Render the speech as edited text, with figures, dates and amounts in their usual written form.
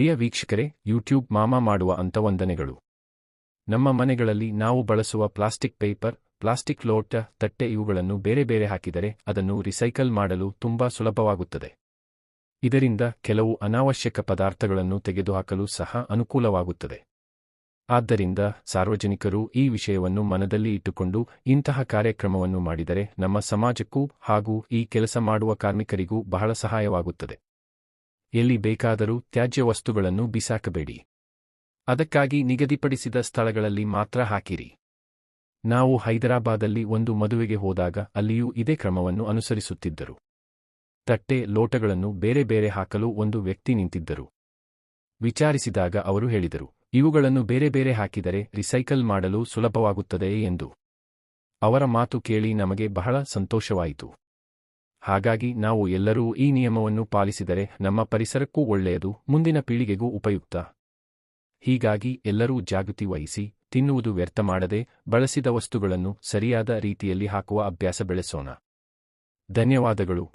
ಪ್ರಿಯ ವೀಕ್ಷಕರೇ, ಯೂಟ್ಯೂಬ್ ಮಾಮ ಮಾಡುವ ವಂದನೆಗಳು. ನಮ್ಮ ಮನೆಗಳಲ್ಲಿ ನಾವು ಬಳಸುವ ಪ್ಲಾಸ್ಟಿಕ್ ಪೇಪರ್, ಪ್ಲಾಸ್ಟಿಕ್ ಲೋಟ, ತಟ್ಟೆ ಇವುಗಳನ್ನು ಬೇರೆ ಬೇರೆ ಹಾಕಿದರೆ ಅದನ್ನು ರಿಸೈಕಲ್ ಮಾಡಲು ತುಂಬಾ ಸುಲಭವಾಗುತ್ತದೆ. ಇದರಿಂದ ಕೆಲವು ಅನಾವಶ್ಯಕ ಪದಾರ್ಥಗಳನ್ನು ತೆಗೆದುಹಾಕಲು ಸಹ ಅನುಕೂಲವಾಗುತ್ತದೆ. ಆದ್ದರಿಂದ ಸಾರ್ವಜನಿಕರು ಈ ವಿಷಯವನ್ನು ಮನದಲ್ಲಿ ಇಟ್ಟುಕೊಂಡು ಇಂತಹ ಕಾರ್ಯಕ್ರಮವನ್ನು ಮಾಡಿದರೆ ನಮ್ಮ ಸಮಾಜಕ್ಕೂ ಹಾಗೂ ಈ ಕೆಲಸ ಮಾಡುವ ಕಾರ್ಮಿಕರಿಗೂ ಬಹಳ ಸಹಾಯವಾಗುತ್ತದೆ. ಎಲ್ಲಿ ಬೇಕಾದರೂ ತ್ಯಾಜ್ಯ ವಸ್ತುಗಳನ್ನು ಬಿಸಾಕಬೇಡಿ. ಅದಕ್ಕಾಗಿ ನಿಗದಿಪಡಿಸಿದ ಸ್ಥಳಗಳಲ್ಲಿ ಮಾತ್ರ ಹಾಕಿರಿ. ನಾವು ಹೈದರಾಬಾದಲ್ಲಿ ಒಂದು ಮದುವೆಗೆ ಹೋದಾಗ ಅಲ್ಲಿಯೂ ಇದೇ ಕ್ರಮವನ್ನು ಅನುಸರಿಸುತ್ತಿದ್ದರು. ತಟ್ಟೆ, ಲೋಟಗಳನ್ನು ಬೇರೆ ಬೇರೆ ಹಾಕಲು ಒಂದು ವ್ಯಕ್ತಿ ನಿಂತಿದ್ದರು. ವಿಚಾರಿಸಿದಾಗ ಅವರು ಹೇಳಿದರು, ಇವುಗಳನ್ನು ಬೇರೆ ಬೇರೆ ಹಾಕಿದರೆ ರಿಸೈಕಲ್ ಮಾಡಲು ಸುಲಭವಾಗುತ್ತದೆ ಎಂದು. ಅವರ ಮಾತು ಕೇಳಿ ನಮಗೆ ಬಹಳ ಸಂತೋಷವಾಯಿತು. ಹಾಗಾಗಿ ನಾವು ಎಲ್ಲರೂ ಈ ನಿಯಮವನ್ನು ಪಾಲಿಸಿದರೆ ನಮ್ಮ ಪರಿಸರಕ್ಕೂ ಒಳ್ಳೆಯದು, ಮುಂದಿನ ಪೀಳಿಗೆಗೂ ಉಪಯುಕ್ತ. ಹೀಗಾಗಿ ಎಲ್ಲರೂ ಜಾಗೃತಿ ವಹಿಸಿ, ತಿನ್ನುವುದು ವ್ಯರ್ಥ ಮಾಡದೆ, ಬಳಸಿದ ವಸ್ತುಗಳನ್ನು ಸರಿಯಾದ ರೀತಿಯಲ್ಲಿ ಹಾಕುವ ಅಭ್ಯಾಸ ಬೆಳೆಸೋಣ. ಧನ್ಯವಾದಗಳು.